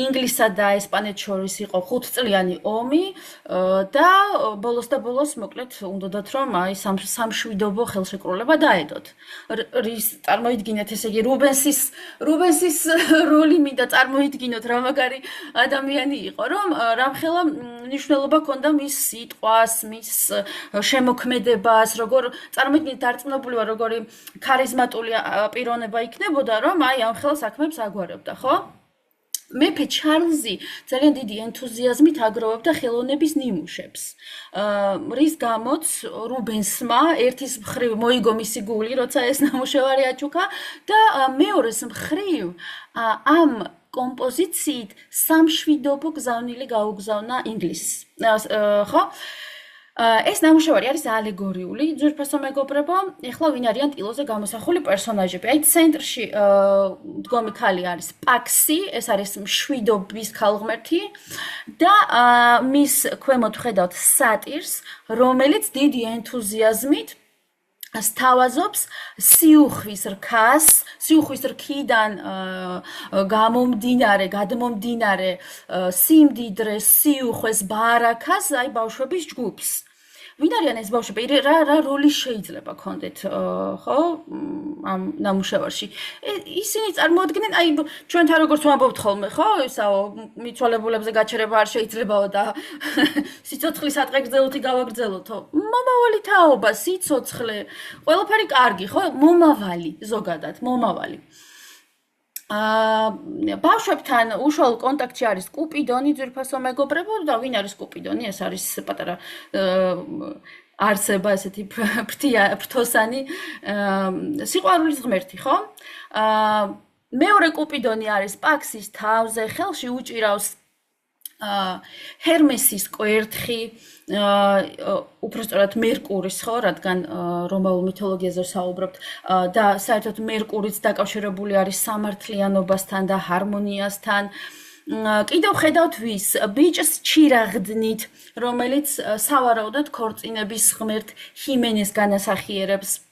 A: ინგლისსა და ესპანეთს შორის იყო 5-წლიანი ომი და ბოლოს და ბოლოს მოკლედ უნდათ რომ აი სამშვიდობო ხელშეკრულება დაედოთ. რის წარმოიდგინეთ, ესე იგი რუბენსის როლი მინდა წარმოიდგინოთ რა მაგარი ადამიანი იყო, რომ რამხელა ნიშნულობა ჰქონდა მის სიტყვას, მის შემოქმედებას, როგორ წარმოიდგინეთ დარწმუნებული ვარ, როგორი ქარიზმატული პიროვნება იქნებოდა, რომ აი ამ ხელს საქმებს აგვარებდა, ხო? მეფე ჩარლზი ძალიან დიდი ენთუზიაზმით აგროვებდა ხელოვნების ნიმუშებს, რის გამოც რუბენსმა ერთის მხრივ მოიგო მისი გული, როცა ეს ნამუშევარი აჩუქა და მეორეს მხრივ ამ კომპოზიციით სამშვიდობო გზავნილი გაუგზავნა ინგლისს. ხო? ეს ნამუშევარი არის ალეგორიული, ძვირფასო მეგობრებო, ეხლა ვინ არიან ტილოზე გამოსახული პერსონაჟები. აი ცენტრში მდგომი ქალი არის პაქსი, ეს არის მშვიდობის ქალღმერთი და მის ქვემოთ ვხედავთ სატირს, რომელიც დიდი ენთუზიაზმით სთავაზობს სიუხვის რქიდან გადმომდინარე სიმდიდრეს, სიუხვეს, ბარაქას, აი ბავშვების ჯგუფს. ვინ არიან ეს ბავშვები? რა როლი შეიძლება ქონდეთ, ხო? ამ ნამუშევარში. ისინი წარმოადგენენ, აი ჩვენთან როგორც ვამბობთ ხოლმე, ხო? ისაო, მიცვალებულებზე გაჩერება არ შეიძლებაო და სიცოცხლის ატყეგრძელოთი გავაგრძელოთო. მომავალი თაობა, სიცოცხლე, ყველაფერი კარგი, ხო? მომავალი, ზოგადად, მომავალი. ბავშვებთან უშუალო კონტაქტში არის კუპიდონი, ძვირფასო მეგობრებო, და ვინ არის კუპიდონი? ეს არის პატარა არსება, ესეთი ფრთოსანი, სიყვარულის ღმერთი, ხო? მეორე კუპიდონი არის პაქსის თავზე, ხელში უჭირავს ჰერმესის კვერთხი, უпростоრად მერკურის, ხო, რადგან რომაულ მითოლოგიაზე საუბრობთ და საერთოდ მერკურიც დაკავშირებული არის სამართლიანობასთან და ჰარმონიასთან. კიდევ ხედავთ ვის? ბიჭს ჩირაღდნით, რომელიც სავარაუდოდ ქორწინების ღმერთ ჰიმენეს განასახიერებს.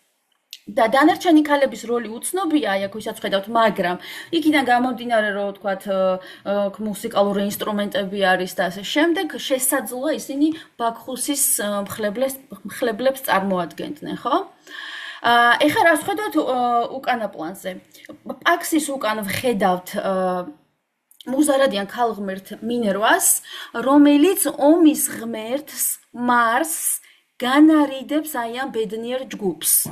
A: და დანარჩენი ქალების როლი უცნობია, აი აქ ვისაც ხედავთ, მაგრამ იქიდან გამომდინარე, რომ ვთქვათ, მუსიკალური ინსტრუმენტები არის და ასე შემდეგ, შესაძლოა ისინი ბაქხუსის მხლებლებს წარმოადგენდნენ, ხო? ეხლა რას ვხედავთ უკანა პლანზე? პაქსის უკან ვხედავთ მუზარადიან ქალღმერთ მინერვას, რომელიც ომის ღმერთს მარსს განარიდებს აი ამ ბედნიერ ჯგუფს.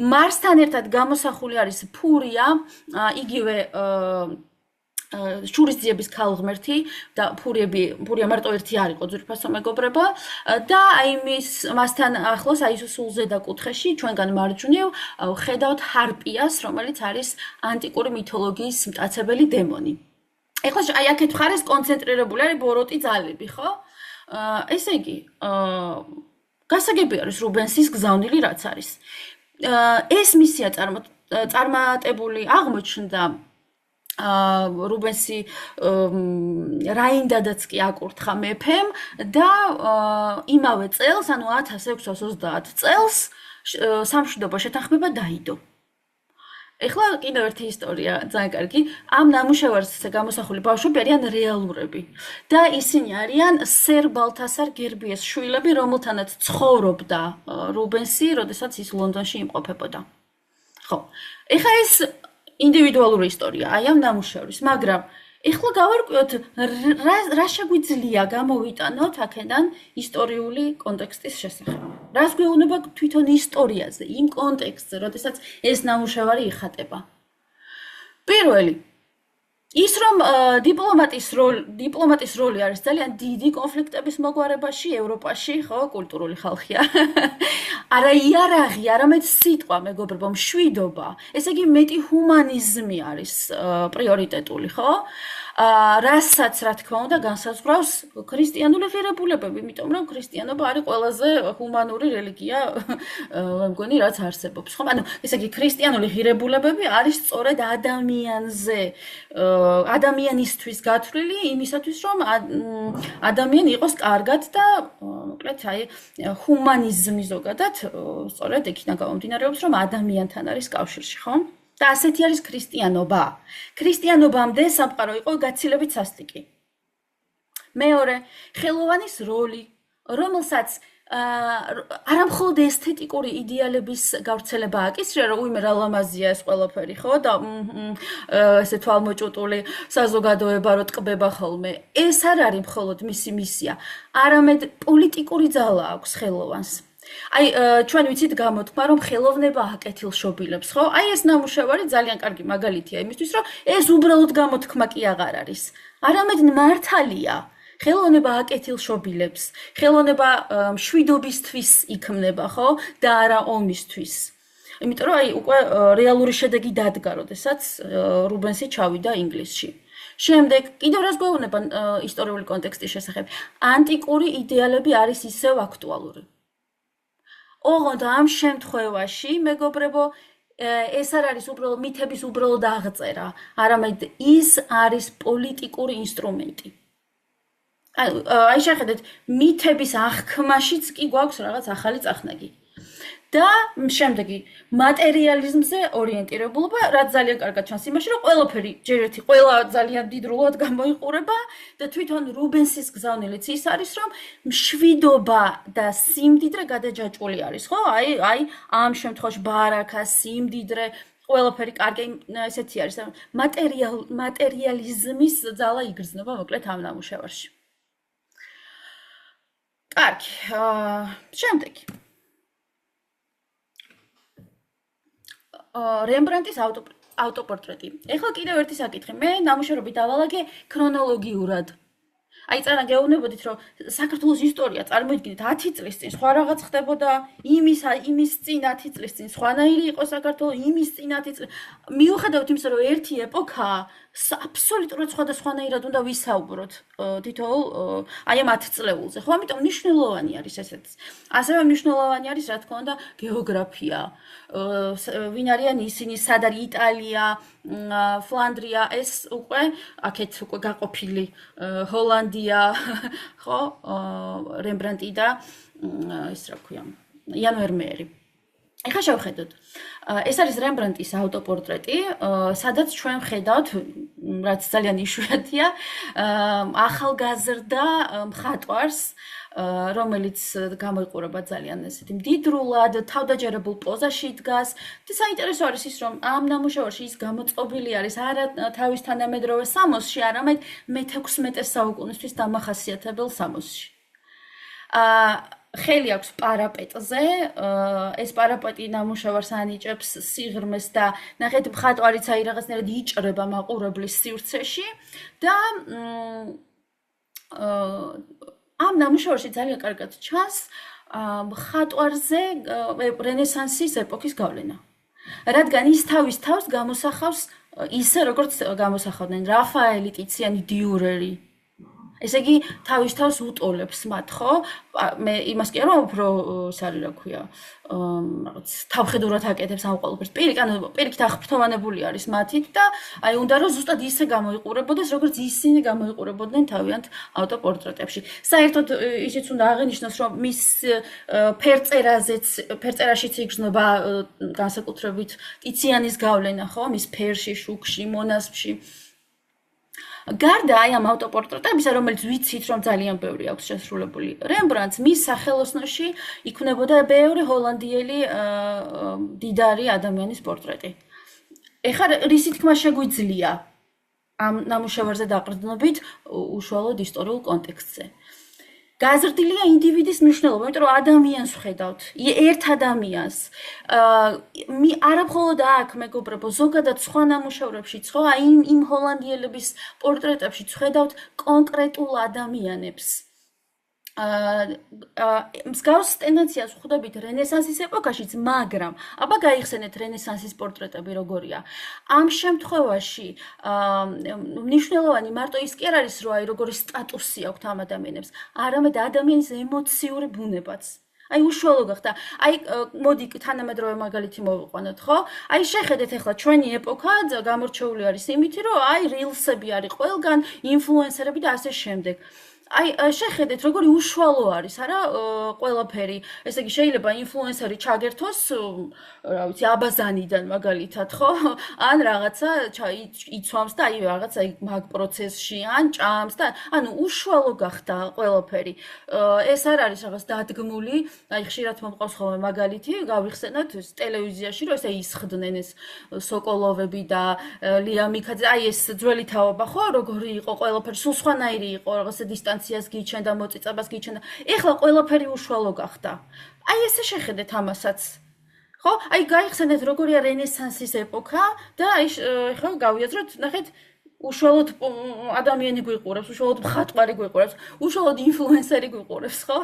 A: მარსთან ერთად გამოსახული არის ფურია, იგივე შურისძიების ქალღმერთი და ფურია მარტო ერთი არ იყო ძვირფასო მეგობრებო და აი მასთან ახლოს აი სულ ზედა კუთხეში ჩვენგან მარჯვნივ ხედავთ ჰარპიას, რომელიც არის ანტიკური მითოლოგიის მტაცებელი დემონი. ეხლა აი აქეთ მხარეს კონცენტრირებული არის ბოროტი ძალები, ხო? ესე იგი, გასაგები არის რუბენსის გზავნილი რაც არის. ეს მისია წარმატებული აღმოჩნდა რუბენსი რაინდადაც კი აკურთხა მეფემ და იმავე წელს, ანუ 1630 წელს სამშვიდობო შეთანხმება დაიდო. ეხლა კიდევ ერთი ისტორია, ძალიან კარგი. ამ ნამუშევარს გამოსახული ბავშვები არიან რეალურები და ისინი არიან სერ ბალთასარ გერბიეს შვილები, რომელთანაც ცხოვრობდა რუბენსი, როდესაც ის ლონდონში იმყოფებოდა. ხო. ეხლა ეს ინდივიდუალური ისტორია, აი ამ ნამუშევრის, მაგრამ ეხლა გავარკვიოთ, რა შეგვიძლია გამოვიტანოთ აქედან ისტორიული კონტექსტის შესახებ. რას გვეუბნება თვითონ ისტორიაზე, იმ კონტექსტზე, როდესაც ეს ნამუშევარი იხატება. პირველი, ის რომ დიპლომატის როლი არის ძალიან დიდი კონფლიქტების მოგვარებაში, ევროპაში, ხო, კულტურული ხალხია. არა იარაღი, არამედ სიტყვა, მეგობრებო, მშვიდობა. ესე იგი მეტი ჰუმანიზმი არის პრიორიტეტული, ხო? რასაც რა თქმა უნდა განსაზღვრავს ქრისტიანული ღირებულებები, იმიტომ რომ ქრისტიანობა არის ყველაზე ჰუმანური რელიგია, მგონი რაც არსებობს, ხო? ანუ ესე იგი ქრისტიანული ღირებულებები არის სწორედ ადამიანისთვის გათვლილი იმისათვის, რომ ადამიანი იყოს კარგად და მოკლედ აი ჰუმანიზმი ზოგადად სწორედ იქიდან გამომდინარეობს, რომ ადამიანთან არის კავშირში, ხო? და ასეთი არის ქრისტიანობა. ქრისტიანობამდე სამყარო იყო გაცილებით სასტიკი. მეორე, ხელოვანის როლი, რომელსაც არა მხოლოდ ესთეტიკური იდეალების გავრცელება აკისრია, რომ უიმე რა ლამაზია ეს ყველაფერი, ხო? და ესე თვალმოჭუტული საზოგადოება რო ტკბება ხოლმე. ეს არ არის მხოლოდ მისი მისია, არამედ პოლიტიკური ძალა აქვს ხელოვანს. აი ჩვენ ვიცით გამოთქმა რომ ხელოვნება აკეთილშობილებს, ხო? აი ეს ნამუშევარი ძალიან კარგი მაგალითია იმისთვის, რომ ეს უბრალოდ გამოთქმა კი აღარ არის. არამედ მართალია. ხელოვნება აკეთილშობილებს, ხელოვნება მშვიდობისთვის იქმნება, ხო? და არა ომისთვის. იმიტომ რომ აი უკვე რეალური შედეგი დადგა, როდესაც რუბენსი ჩავიდა ინგლისში. შემდეგ კიდევ რას გვეუბნება ისტორიული კონტექსტის შესახებ? ანტიკური იდეალები არის ისევ აქტუალური. ოღონდ ამ შემთხვევაში, მეგობრებო, ეს არ არის უბრალოდ მითების უბრალოდ აღწერა, არამედ ის არის პოლიტიკური ინსტრუმენტი. აი შეხედეთ, მითების აღქმაშიც კი გვაქვს რაღაც ახალი წახნაგი. და შემდეგი მატერიალიზმზე ორიენტირებულობა, რაც ძალიან კარგად ჩანს იმაში, რომ ყველაფერი ჯერ ერთი ყველა ძალიან დიდრულად გამოიყურება და თვითონ რუბენსის გზავნილიც ის არის, რომ მშვიდობა და სიმდიდრე გადაჯაჭვული არის, ხო? აი ამ შემთხვევაში ბარაკა, სიმდიდრე, ყველაფერი კარგი ესეთი არის. მატერიალიზმის ძალა იგრძნობა მოკლედ ამ ნამუშევარში. კარგი, შემდეგი. რემბრანდტის ავტოპორტრეტი. ეხლა კიდევ ერთი საკითხი. მე ნამუშევრები დავალაგე ქრონოლოგიურად. აი წარან გეუბნებოდით რომ საქართველოს ისტორია წარმოიდგინეთ 10 წლის წინ სხვა რაღაც ხდებოდა იმის წინ 10 წლის წინ სხვანაირი იყო საქართველო იმის წინ 10 წლის მიუხედავად იმისა რომ ერთი ეპოქა აბსოლუტურად სხვადასხვანაირად უნდა ვისაუბროთ თითოეულ აი ამ 10 წლეულზე ხო ამიტომ მნიშვნელოვანი არის ესეც ასევე მნიშვნელოვანი არის რა თქმა უნდა გეოგრაფია ვინ არიან ისინი სად არის იტალია ფლანდრია ეს უკვე აქეთ უკვე გაყოფილი ჰოლანდია ხო რემბრანტი და ის რა ქვია იან ვერმეერი ეხლა შევხედოთ ეს არის რემბრანტის ავტოპორტრეტი სადაც ჩვენ ვხედავთ რაც ძალიან იშვიათია ახალგაზრდა მხატვარს რომელიც გამოიყურება ძალიან ესეთი მდიდრულად თავდაჯერებულ პოზაში დგას და საინტერესო არის ის რომ ამ ნამუშევარში ის გამოწყობილი არის არა თავის თანამედროვე სამოსში არამედ მე-16 საუკუნისთვის დამახასიათებელ სამოსში ხელი აქვს პარაპეტზე ეს პარაპეტი ნამუშევარს ანიჭებს სიღრმეს და ნახეთ მხატვარიც აი რაღაცნაირად იჭრება მაყურებლის სივრცეში და ამ ნამუშევარში ძალიან კარგად ჩანს მხატვარზე რენესანსის ეპოქის გავლენა რადგან ის თავის თავს გამოსახავს ისე როგორც გამოსახავდნენ რაფაელი ტიციანი დიურერი ესე იგი თავის თავს უტოლებს მათ ხო მე იმას კი არა უფრო ის არის რა ქვია რაღაც თავხედურად აკეთებს ამ ყველაფერს პირიქით აღფრთოვანებული არის მათით და აი უნდა რომ ზუსტად ისე გამოიყურებოდეს როგორც ისინი გამოიყურებოდნენ თავიანთ ავტოპორტრეტებში საერთოდ ისიც უნდა აღინიშნოს რომ მის ფერწერაშიც იგრძნობა განსაკუთრებით ტიციანის გავლენა ხო მის ფერში შუქში მონასპში გარდა აი ამ ავტოპორტრეტებისა, რომელიც ვიცით, რომ ძალიან ბევრი აქვს შესრულებული, რემბრანდტს მის სახელოსნოში იქმნებოდა ბევრი ჰოლანდიელი დიდარი ადამიანის პორტრეტი. ეხლა რისი თქმა შეგვიძლია ამ ნამუშევარზე დაყრდნობით უშუალოდ ისტორიულ კონტექსტზე. გაზრდილია ინდივიდის მნიშვნელობა, იმიტომ რომ ადამიანს ვხედავთ, ერთ ადამიანს. არა მხოლოდ აქ, მეგობრებო, ზოგადად სხვა ნამუშევრებშიც, ხო, აი იმ ჰოლანდიელების პორტრეტებში ვხედავთ კონკრეტულ ადამიანებს. მსგავს ტენდენციას ვხვდებით რენესანსის ეპოქაშიც, მაგრამ აბა გაიხსენეთ რენესანსის პორტრეტები როგორია. ამ შემთხვევაში მნიშვნელოვანი მარტო ის კი არ არის, რომ აი როგორი სტატუსი აქვთ ამ ადამიანებს, არამედ ადამიანის ემოციური ბუნებაც. აი უშუალო გახდა. აი მოდი თანამედროვე მაგალითი მოვიყვანოთ, ხო? აი შეხედეთ ახლა ჩვენი ეპოქა გამორჩეული არის იმით, რომ აი rilsები არის ყველგან, ინფლუენსერები და ასე შემდეგ. აი შეხედეთ როგორი უშუალო არის არა ყველაფერი ესე იგი შეიძლება ინფლუენსერი ჩაგერთოს რა ვიცი აბაზანიდან მაგალითად ხო ან რაღაცა იცვამს და აი რაღაცა მაგ პროცესში ან ჭამს და ანუ უშუალო გახდა ყველაფერი ეს არ არის რაღაც დადგმული აი ხშირად მომყავს ხოლმე მაგალითი გავიხსენოთ ტელევიზიაში რომ ესე ისხდნენ ეს სოკოლოვები და ლია მიქაძე აი ეს ძველი თაობა ხო როგორი იყო ყველაფერი სულ სხვანაირი იყო რაღაცა დისტანციას გიჩენდა მოწიწებას გიჩენდა ეხლა ყველაფერი უშუალო გახდა აი ესე შეხედეთ ამასაც ხო აი გაიხსენეთ როგორია რენესანსის ეპოქა და აი ეხლა გავიაზროთ ნახეთ უშუალოდ ადამიანი გვიყურებს უშუალოდ მხატვარი გვიყურებს უშუალოდ ინფლუენსერი გვიყურებს ხო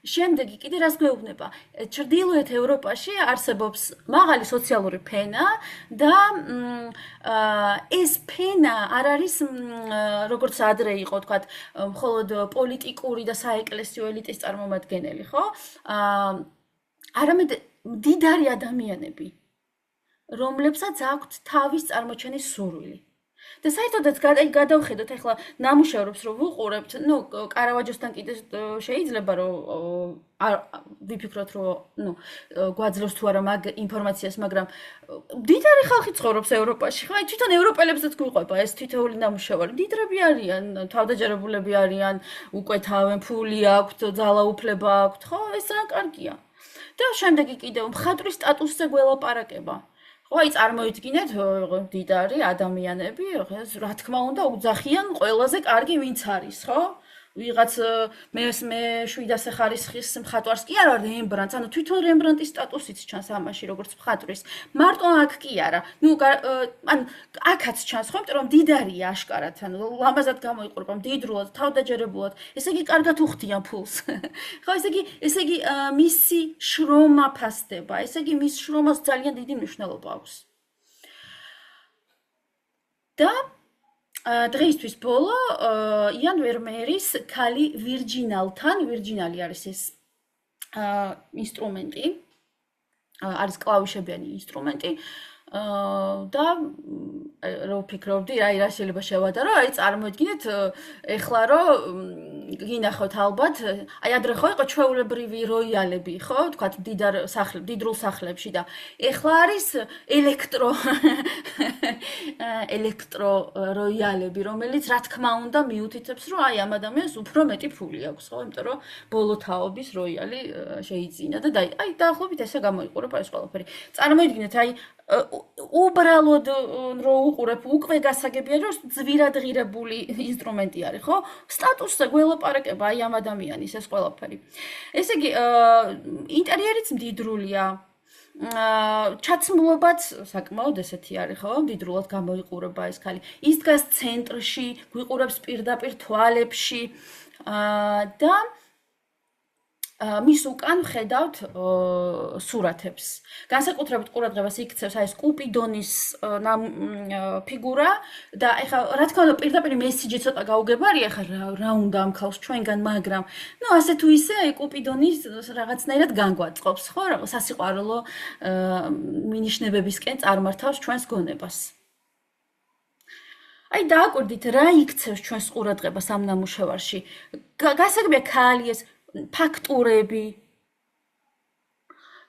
A: შემდეგი კიდე რას გვეუბნება ჩრდილოეთ ევროპაში არსებობს მაღალი სოციალური ფენა და ეს ფენა არ არის როგორც ადრე იყო თქვათ მხოლოდ პოლიტიკური და საეკლესიო ელიტის წარმომადგენელი ხო არამედ მდიდარი ადამიანები რომლებსაც აქვთ თავის წარმოჩენის სურვილი და საერთოდაც გადავხედოთ ახლა ნამუშევრებს რომ ვუყურებთ, ნუ კარავაჯოსთან კიდე შეიძლება რომ ვიფიქროთ რომ ნუ გვაძლევს თუ არა მაგ ინფორმაციას, მაგრამ დიდარი ხალხი ცხოვრობს ევროპაში, ხო? თვითონ ევროპელებსაც გვიყვება ეს თითოეული ნამუშევარი. მდიდრები არიან, თავდაჯერებულები არიან, უკვეთავენ, ფული აქვთ, ძალაუფლება აქვთ, ხო? ეს რა კარგია. და შემდეგი კიდევ მხატვრის სტატუსზე გველაპარაკება. ხო, აი წარმოიდგინეთ დიდარი ადამიანები, რა თქმა უნდა, უძახიან ყველაზე კარგი ვინც არის, ხო? ვიღაც მე 700 ხარისხის მხატვარს კი არა რემბრანდტს, ანუ თვითონ რემბრანდტის სტატუსიც ჩანს ამაში, როგორც მხატვრის. მარტო აქ კი არა. ანუ აქაც ჩანს ხო, იმიტომ რომ მდიდარია აშკარად, ანუ ლამაზად გამოიყურება, მდიდრულად, თავდაჯერებულად. ესე იგი, კარგად უხდიან ფულს. ხო, ესე იგი, მისი შრომა ფასდება. ესე იგი, მის შრომას ძალიან დიდი მნიშვნელობა აქვს. და დღეისთვის ბოლო იან ვერმეერის ქალი ვირჯინალთან, ვირჯინალი არის ეს ინსტრუმენტი, არის კლავიშებიანი ინსტრუმენტი და რა ვფიქრობდი, რა შეიძლება შევადარო, აი წარმოიდგინეთ ეხლა რომ გინახოთ ალბათ, აი ადრე ხო იყო ჩვეულებრივი როიალები, ხო, თქვათ მდიდრულ სახლებში და ეხლა არის ელექტრო როიალები, რომელიც რა თქმა უნდა მიუთითებს, რომ აი ამ ადამიანს უფრო მეტი ფული აქვს, ხო, იმიტომ რომ ბოლო თაობის როიალი შეიძინა და აი დაახლოებით ესე გამოიყურება ეს ყველაფერი. წარმოიდგინეთ, აი უბრალოდ რო უყურებ უკვე გასაგებია რომ ძვირადღირებული ინსტრუმენტი არის ხო სტატუსზე გველაპარაკება აი ამ ადამიანის ეს ყველაფერი ესე იგი ინტერიერიც მდიდრულია ჩაცმულობაც საკმაოდ ესეთი არის ხო მდიდრულად გამოიყურება ეს ქალი ის დგას ცენტრში გვიყურებს პირდაპირ თვალებში და მის უკან ხედავთ სურათებს. განსაკუთრებით ყურადღებას იქცევს აი ეს კუპიდონის ფიგურა და ეხლა რა თქმა უნდა პირდაპირ მესიჯი ცოტა გაუგებარია ხა რა უნდა ამ ქალს ჩვენგან, მაგრამ ნუ ასე თუ ისე აი კუპიდონის რაღაცნაირად განგვაწყობს, ხო? სასიყვარულო მინიშნებებისკენ წარმართავს ჩვენს გონებას. აი დააკვირდით რა იქცევს ჩვენს ყურადღებას ამ ნამუშევარში. გასაგებია ქალი ეს ფაქტურები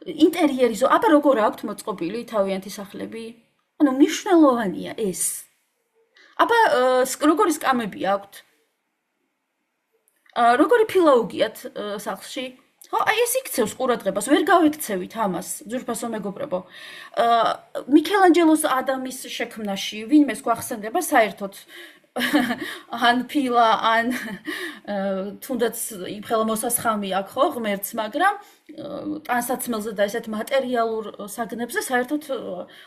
A: ინტერიერი აბა როგორ აქვთ მოწყობილი თავიანთი სახლები? ანუ მნიშვნელოვანია ეს. აბა როგორი სკამები აქვთ? როგორი ფილაუგიათ სახლში? ხო, აი ეს იქცევს ყურადღებას, ვერ გავიქცევით ამას, ძვირფასო მეგობრებო. მიქელანჯელოს ადამის შექმნაში ვინმეს გვახსენდება საერთოდ ან ფილა, ან თუნდაც იმხელა მოსასხამი აქვს ხო ღმერთს, მაგრამ ტანსაცმელზე და ესეთ მატერიალურ საგნებზე საერთოდ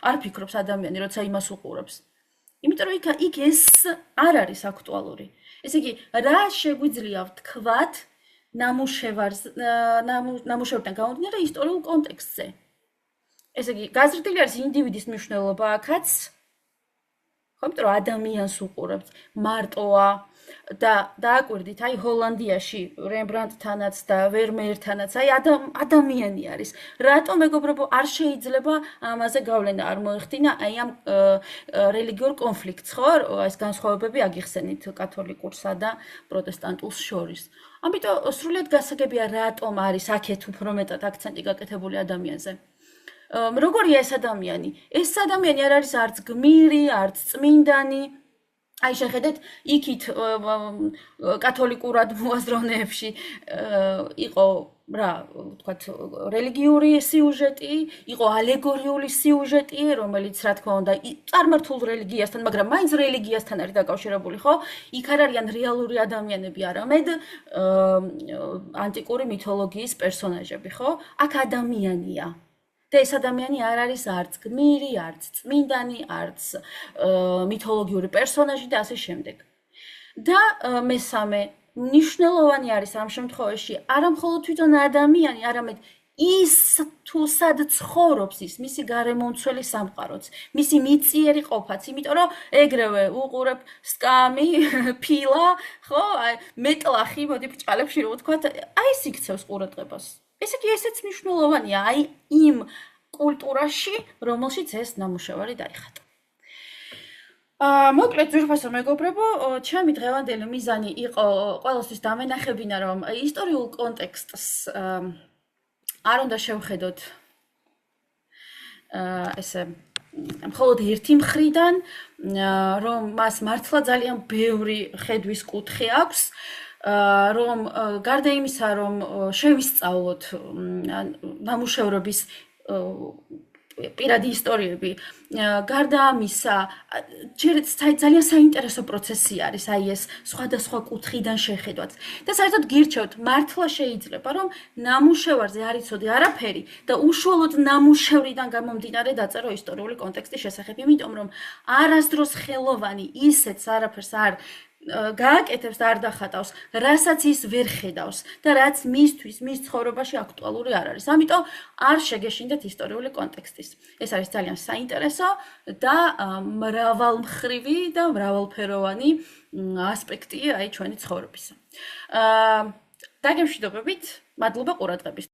A: არ ფიქრობს ადამიანი, როცა იმას უყურებს. იმიტომ რომ იქ ეს არ არის აქტუალური. ესე იგი, რა შეგვიძლია ვთქვათ ნამუშევრიდან გამომდინარე ისტორიულ კონტექსტზე. ესე იგი, გაზრდილი არის ინდივიდის მნიშვნელობა აქაც, იმიტომ რომ ადამიანს უყურებთ მარტოა და დააკვირდით აი ჰოლანდიაში რემბრანდტთანაც და ვერმეერთანაც აი ადამიანი არის რატომ მეგობრებო არ შეიძლება ამაზე გავლენა არ მოეხდინა აი ამ რელიგიურ კონფლიქტს ხო ეს განსხვავებები აგიხსენით კათოლიკურსა და პროტესტანტულს შორის ამიტომ სრულიად გასაგებია რატომ არის აქეთ უფრო მეტად აქცენტი გაკეთებული ადამიანზე როგორია ეს ადამიანი? ეს ადამიანი არ არის არც გმირი, არც წმინდანი. აი შეხედეთ, იქით კათოლიკურად მოაზროვნეებში იყო რა, ვთქვათ, რელიგიური სიუჟეტი, იყო ალეგორიული სიუჟეტი, რომელიც რა თქმა უნდა წარმართულ რელიგიასთან, მაგრამ მაინც რელიგიასთან არის დაკავშირებული, ხო? იქ არ არიან რეალური ადამიანები, არამედ ანტიკური მითოლოგიის პერსონაჟები, ხო? აქ ადამიანია. და ეს ადამიანი არ არის არც გმირი, არც წმინდანი, არც მითოლოგიური პერსონაჟი და ასე შემდეგ. და მესამე, მნიშვნელოვანი არის ამ შემთხვევაში არა მხოლოდ თვითონ ადამიანი, არამედ ის თუ სად ცხოვრობს ის, მისი გარემომცველი სამყაროც, მისი მიწიერი ყოფაც, იმიტომ რომ ეგრევე უყურებ სკამი, ფილა, ხო, მეტლახი, მოდი ბრჭყალებში რო ვთქვათ, აი ეს იქცევს ყურადღებას. ესე იგი, ესეც მნიშვნელოვანია, აი იმ კულტურაში, რომელშიც ეს ნამუშევარი დაიხატა. მოკლედ, ძვირფასო მეგობრებო, ჩემი დღევანდელი მიზანი იყო ყველასთვის დამენახებინა, რომ ისტორიულ კონტექსტს არ უნდა შევხედოთ ესე მხოლოდ ერთი მხრიდან, რომ მას მართლა ძალიან ბევრი ხედვის კუთხე აქვს, რომ გარდა იმისა, რომ შევისწავლოთ ნამუშევრების პირადი ისტორიები. გარდა ამისა, ძალიან საინტერესო პროცესი არის აი ეს სხვადასხვა კუთხიდან შეხედვაც. და საერთოდ გირჩევთ, მართლა შეიძლება, რომ ნამუშევარზე არ იცოდი არაფერი და უშუალოდ ნამუშევრიდან გამომდინარე დაწერო ისტორიული კონტექსტის შესახებ, იმიტომ რომ არასდროს ხელოვანი ისეთს არაფერს არ გააკეთებს და არ დახატავს, რასაც ის ვერ ხედავს და რაც მისთვის, მის ცხოვრებაში აქტუალური არ არის. ამიტომ არ შეგეშინდეთ ისტორიული კონტექსტის. ეს არის ძალიან საინტერესო და მრავალმხრივი და მრავალფეროვანი ასპექტი აი ჩვენი ცხოვრებისა. დაგემშვიდობებით, მადლობა ყურადღებისთვის.